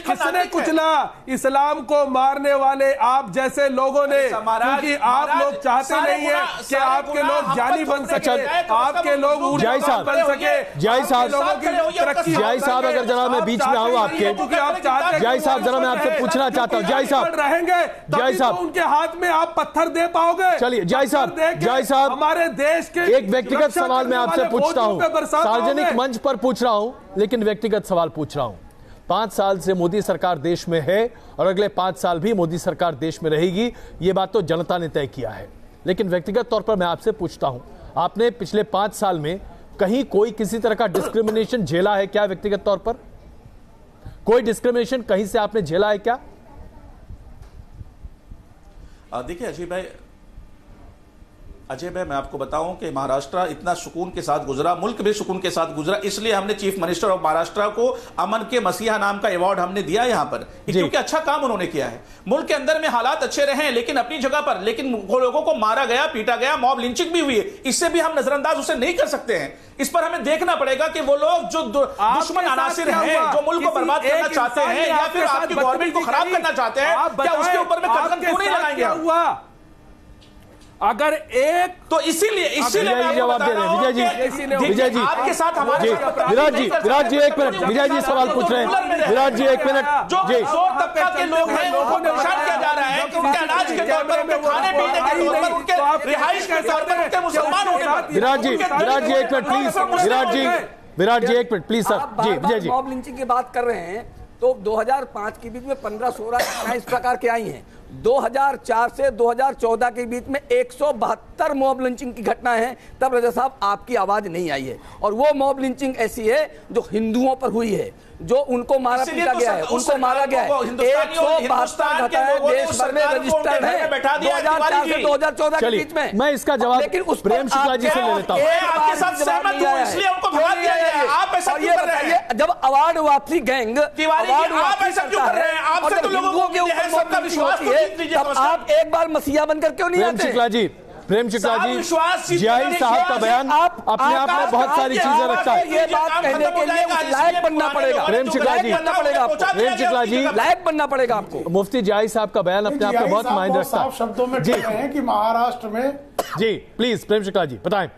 किसने कुचला? इस्लाम को मारने वाले आप जैसे लोगों ने, क्योंकि आप लोग चाहते नहीं है कि आपके लोग ज्ञानी बन सके, आपके लोग ऊर्जावान बन सके। जय साहब, अगर जरा मैं बीच में आऊं आपके, जय साहब, जरा मैं आपसे पूछना चाहता हूं। जय साहब रहेंगे, जय साहब, उनके हाथ में आप पत्थर दे पाओगे? चलिए जय साहब, हमारे देश के एक व्यक्तिगत सवाल मैं आपसे पूछता हूं, सार्वजनिक मंच पर पूछ रहा हूं, लेकिन व्यक्तिगत सवाल पूछ रहा हूं। 5 साल से मोदी सरकार देश में है और अगले 5 साल भी मोदी सरकार देश में रहेगी, ये बात तो जनता ने तय किया है। लेकिन व्यक्तिगत तौर पर मैं आपसे पूछता हूं, आपने पिछले 5 साल में कहीं कोई किसी तरह का डिस्क्रिमिनेशन झेला है क्या? व्यक्तिगत तौर पर कोई डिस्क्रिमिनेशन कहीं से आपने झेला है क्या? देखिए अजय भाई, मैं आपको बताऊं कि महाराष्ट्र इतना सुकून के साथ गुजरा, मुल्क भी सुकून के साथ गुजरा, इसलिए हमने चीफ मिनिस्टर ऑफ महाराष्ट्र को अमन के मसीहा नाम का अवार्ड हमने दिया यहां पर, क्योंकि अच्छा काम उन्होंने किया है। मुल्क के अंदर में हालात अच्छे रहे लेकिन अपनी जगह पर, लेकिन लोगों को मारा गया, पीटा गया, मॉब लिंचिंग भी हुई है, इससे भी हम नजरअंदाज उसे नहीं कर सकते हैं। इस पर हमें देखना पड़ेगा कि वो लोग जो दुश्मन अनासिर हैं, जो मुल्क को बर्बाद करना चाहते हैं या फिर आपकी गवर्नमेंट को खराब करना चाहते हैं, क्या उसके ऊपर में कदम क्यों नहीं लगाएंगे? अगर एक तो इसीलिए जवाब दे रहे हैं विजय जी आपके साथ हमारे विराट जी 1 मिनट, विजय जी सवाल पूछ रहे हैं। विराट जी 1 मिनट। जो तबका के लोग हैं उनको परेशान किया जा रहा है कि उनके अनाज के तौर पर, उनके खाने पीने के तौर पर, उनके रिहाइश के तौर पर, उनके मुसलमान होने पर। Virat ji 1 minute please, Virat ji 1 minute please sir. जी विजय जी, मॉब लिंचिंग की बात कर रहे हैं तो 2005 के बीच में 15-16 इस प्रकार के आई हैं। 2004 से 2014 के बीच में 172 मॉब लिंचिंग की घटनाएं हैं, तब रजा साहब आपकी आवाज नहीं आई है। और वो मॉब लिंचिंग ऐसी है जो हिंदुओं पर हुई है, जो उनको मारा पीटा गया है, उनको मारा गया है। 172 घटनाएं देश भर में रजिस्टर्ड है 2004 से 2014 के बीच में। मैं इसका जवाब लेकिन उस प्रेम शुक्ला जी से ले लेता हूं। आपके साथ सहमत हूं, इसलिए उनको भगा दिया गया है। आप ऐसा क्यों कर रहे हैं? जब अवार्ड वापसी गैंग आप ऐसा क्यों कर रहे हैं? आपसे तो लोगों को सबका विश्वास तो जीत लीजिए। आप एक बार मसीहा बनकर क्यों नहीं आते? प्रेम शुक्ला जी, जियाई साहब का बयान अपने आप में बहुत सारी चीजें रखता है। ये बात कहने के लिए लायक बनना पड़ेगा। प्रेम शुक्ला जी, प्रेम शुक्ला जी, लायक बनना पड़ेगा आपको। मुफ्ती जियाई साहब का बयान अपने आप में बहुत मायने रखता है। साफ शब्दों में कह रहे हैं कि महाराष्ट्र में जी प्लीज प्रेम शुक्ला जी बताएं।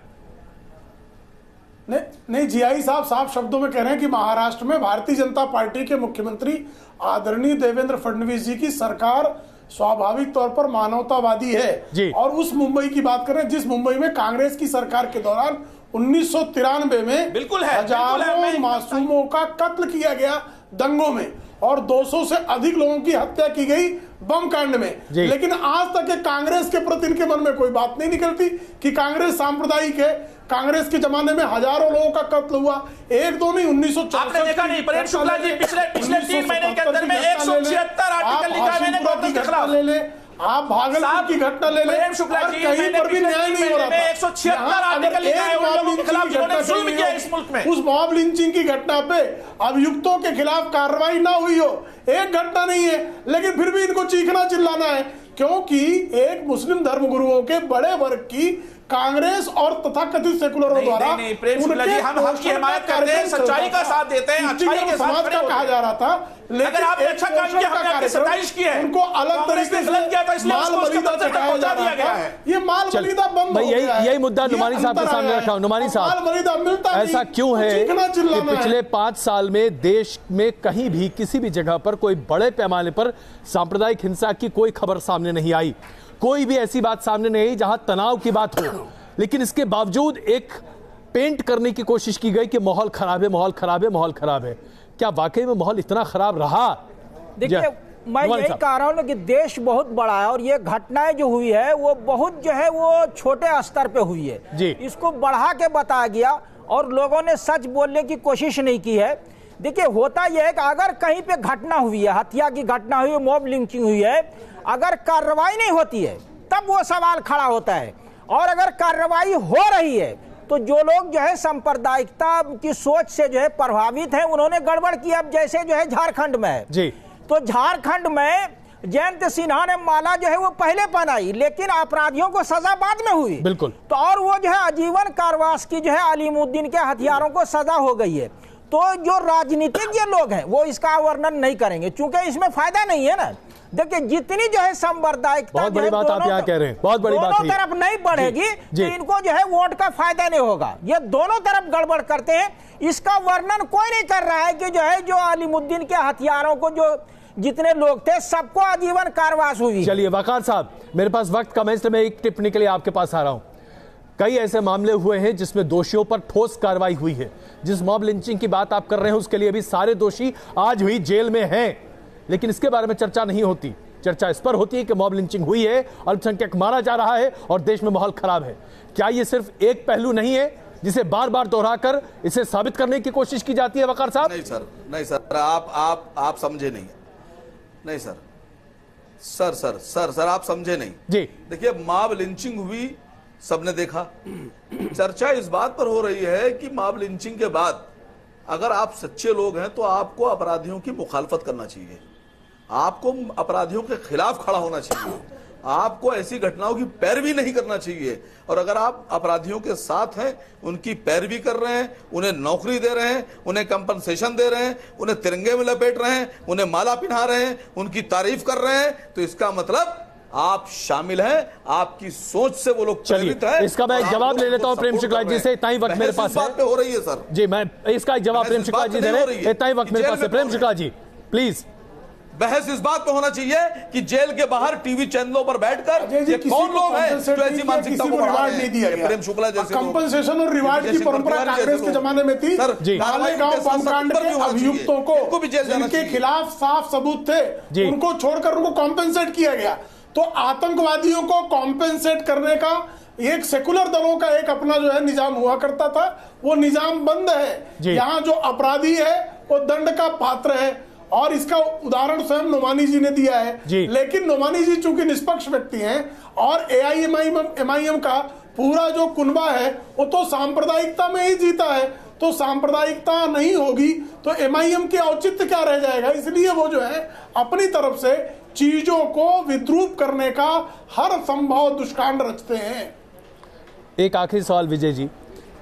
नहीं, जियाई साहब साफ शब्दों में कह रहे हैं कि महाराष्ट्र में भारतीय जनता पार्टी के मुख्यमंत्री आदरणीय देवेंद्र फडणवीस जी की सरकार स्वाभाविक तौर पर मानवतावादी है। और उस मुंबई की बात करें जिस मुंबई में कांग्रेस की सरकार के दौरान 1993 में बिल्कुल हजारों मासूमों का कत्ल किया गया दंगों में, और 200 से अधिक लोगों की हत्या की गई बम कांड में। लेकिन आज तक कांग्रेस के प्रति इनके मन में कोई बात नहीं निकलती कि कांग्रेस सांप्रदायिक है। कांग्रेस के जमाने में हजारों लोगों का कत्ल हुआ, एक दो नहीं, 1964 आपने देखा नहीं प्रेम शुक्ला जी, पिछले 3 महीने के अंदर में 176 आर्टिकल लिखा मैंने कांग्रेस के खिलाफ। ले ले, आप भागलपुर की घटना ले लें, शुक्ला जी, कहीं पर भी न्याय नहीं हो रहा था। 176 आर्टिकल लिखा है उन लोगों के खिलाफ जिन्होंने जुल्म किया इस मुल्क में। उस मॉब लिंचिंग की घटना पे अभियुक्तों के खिलाफ कार्रवाई ना हुई हो, एक घटना नहीं है, लेकिन फिर भी इनको चीखना चिल्लाना है, क्योंकि एक मुस्लिम धर्मगुरुओं के बड़े वर्ग की कांग्रेस और तथाकथित सेकुलरों द्वारा प्रेम शुक्ला जी, हम हक की हिमायत करते हैं, सच्चाई का साथ देते हैं, अच्छाई के साथ खड़े कहा जा रहा था। लेकिन आपने अच्छा काम किया, हमने आपकी सताइश की है, उनको अलग तरीके से गलत किया था, इसलिए उसको उसके बदले में पहुंचा दिया गया है। ये माल बलिदा बंद हो गया है। यही मुद्दा नुमानी साहब के सामने रखा हूं। नुमानी साहब, ऐसा क्यों है कि पिछले 5 साल में देश में कहीं भी किसी भी जगह पर कोई बड़े पैमाने पर सांप्रदायिक हिंसा की कोई खबर सामने नहीं आई, कोई भी ऐसी बात सामने नहीं आई जहां तनाव की बात हो, लेकिन इसके बावजूद एक पेंट करने की कोशिश की गई कि माहौल खराब है, माहौल खराब है, माहौल खराब है। क्या वाकई में माहौल इतना खराब रहा? देखिए, मैं यही कह रहा हूं कि देश बहुत बड़ा है और ये घटनाएं जो हुई है वो बहुत जो है वो छोटे स्तर पे हुई है। इसको बढ़ा के बताया गया और लोगों ने सच बोलने की कोशिश नहीं की है। देखिए, होता यह है कि अगर कहीं पे घटना हुई है, हत्या की घटना हुई है, मॉब लिंचिंग हुई है, अगर कार्रवाई नहीं होती है तब वो सवाल खड़ा होता है। और अगर कार्रवाई हो रही है तो जो लोग जो है सांप्रदायिकता की सोच से जो है प्रभावित हैं, उन्होंने गड़बड़ किया। अब जैसे जो है झारखंड में है, तो झारखंड में जयंत सिन्हा ने माला जो है वो पहले पहनाई, लेकिन अपराधियों को सजा बाद में हुई। बिल्कुल। तो और वो जो है आजीवन कारावास की जो है अलीमुद्दीन के हथियारों को सजा हो गई है। तो जो राजनीतिज्ञ लोग हैं वो इसका वर्णन नहीं करेंगे, क्योंकि इसमें फायदा नहीं है ना। देखिए, जितनी जो है सांप्रदायिकता, बहुत बड़ी बात आप यहाँ कह रहे हैं, बहुत बड़ी बात, दोनों तरफ नहीं बढ़ेगी तो इनको जो है वोट का फायदा नहीं होगा। ये दोनों तरफ गड़बड़ करते हैं। इसका वर्णन कोई नहीं कर रहा है कि जो है जो अलीमुद्दीन के हथियारों को जो जितने लोग थे सबको आजीवन कारावास हुई। चलिए वकार साहब, मेरे पास वक्त कम है इसलिए मैं एक टिप्पणी के लिए आपके पास आ रहा हूं। कई ऐसे मामले हुए हैं जिसमें दोषियों पर ठोस कार्रवाई हुई है। जिस मॉब लिंचिंग की बात आप कर रहे हैं उसके लिए भी सारे दोषी आज भी जेल में हैं, लेकिन इसके बारे में चर्चा नहीं होती। चर्चा इस पर होती है कि मॉब लिंचिंग हुई है, अल्पसंख्यक मारा जा रहा है और देश में माहौल खराब है। क्या यह सिर्फ एक पहलू नहीं है जिसे बार बार दोहराकर इसे साबित करने की कोशिश की जाती है? वकार साहब, नहीं सर, नहीं सर, आप समझे नहीं सर, आप समझे नहीं जी। देखिए, मॉब लिंचिंग हुई, सबने देखा। चर्चा इस बात पर हो रही है कि मॉब लिंचिंग के बाद अगर आप सच्चे लोग हैं तो आपको अपराधियों की मुखालफत करना चाहिए, आपको अपराधियों के खिलाफ खड़ा होना चाहिए, आपको ऐसी घटनाओं की पैरवी नहीं करना चाहिए। और अगर आप अपराधियों के साथ हैं, उनकी पैरवी कर रहे हैं, उन्हें नौकरी दे रहे हैं, उन्हें कंपनसेशन दे रहे हैं, उन्हें तिरंगे में लपेट रहे हैं, उन्हें माला पहना रहे हैं, उनकी तारीफ कर रहे हैं, तो इसका मतलब आप शामिल हैं, आपकी सोच से वो लोग प्रेरित हैं। इसका मैं जवाब ले लेता हूं प्रेम शुक्ला जी से, इतना ही वक्त मेरे पास है। हो रही है सर जी, मैं इसका जवाब प्रेम शुक्ला जी दे रहे हैं, इतना ही वक्त मेरे पास है। प्रेम शुक्ला जी प्लीज। बहस इस बात पे होना चाहिए कि जेल के बाहर टीवी चैनलों पर बैठकर ये कौन लोग हैं जो ऐसी मानसिकता को बढ़ा रहे हैं। प्रेम शुक्ला जैसे कंपनसेशन और रिवार्ड की परंपरा कांग्रेस के जमाने में थी। मालेगांव बम कांड के अभियुक्तों को जिनके खिलाफ साफ सबूत थे उनको छोड़कर उनको कॉम्पेंसेट किया गया। तो आतंकवादियों को कॉम्पेंसेट करने का एक सेकुलर दलों का एक अपना जो है निजाम हुआ करता था, वो निजाम बंद है। यहाँ जो अपराधी है वो दंड का पात्र है और इसका उदाहरण स्वयं नोमानी जी ने दिया है। लेकिन नोमानी जी चूंकि निष्पक्ष व्यक्ति हैं और एआईएमआईएम का पूरा जो कुनबा है वो तो सांप्रदायिकता में ही जीता है, तो सांप्रदायिकता नहीं होगी तो एमआईएम के औचित्य क्या रह जाएगा। इसलिए वो जो है अपनी तरफ से चीजों को विद्रूप करने का हर संभव दुष्कांड रचते हैं। एक आखिरी सवाल विजय जी,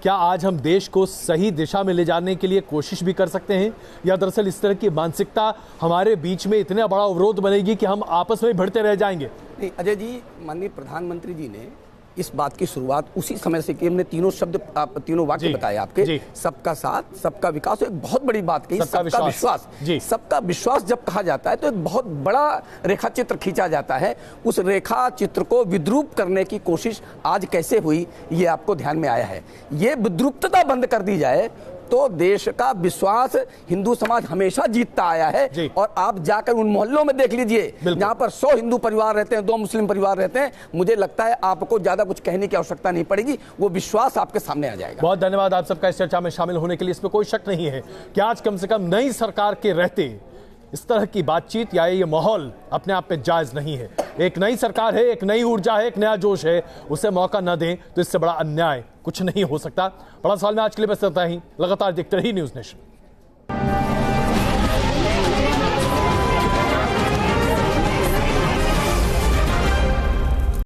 क्या आज हम देश को सही दिशा में ले जाने के लिए कोशिश भी कर सकते हैं, या दरअसल इस तरह की मानसिकता हमारे बीच में इतना बड़ा अवरोध बनेगी कि हम आपस में भिड़ते रह जाएंगे? नहीं अजय जी, माननीय प्रधानमंत्री जी ने इस बात की शुरुआत उसी समय से की। हमने तीनों शब्द तीनों वाक्य बताए आपके, सबका साथ सबका विकास, एक बहुत बड़ी बात कही, सबका विश्वास। सबका विश्वास जब कहा जाता है तो एक बहुत बड़ा रेखा चित्र खींचा जाता है। उस रेखा चित्र को विद्रूप करने की कोशिश आज कैसे हुई ये आपको ध्यान में आया है। ये विद्रूपता बंद कर दी जाए तो देश का विश्वास हिंदू समाज हमेशा जीतता आया है। और आप जाकर उन मोहल्लों में देख लीजिए जहां पर 100 हिंदू परिवार रहते हैं, 2 मुस्लिम परिवार रहते हैं, मुझे लगता है आपको ज्यादा कुछ कहने की आवश्यकता नहीं पड़ेगी, वो विश्वास आपके सामने आ जाएगा। बहुत धन्यवाद आप सबका इस चर्चा में शामिल होने के लिए। इसमें कोई शक नहीं है कि आज कम से कम नई सरकार के रहते इस तरह की बातचीत या ये माहौल अपने आप में जायज नहीं है। एक नई सरकार है, एक नई ऊर्जा है, एक नया जोश है, उसे मौका न दें तो इससे बड़ा अन्याय कुछ नहीं हो सकता। बड़ा सवाल में आज के लिए बस इतना ही। लगातार देखते रहिए न्यूज़ नेशन।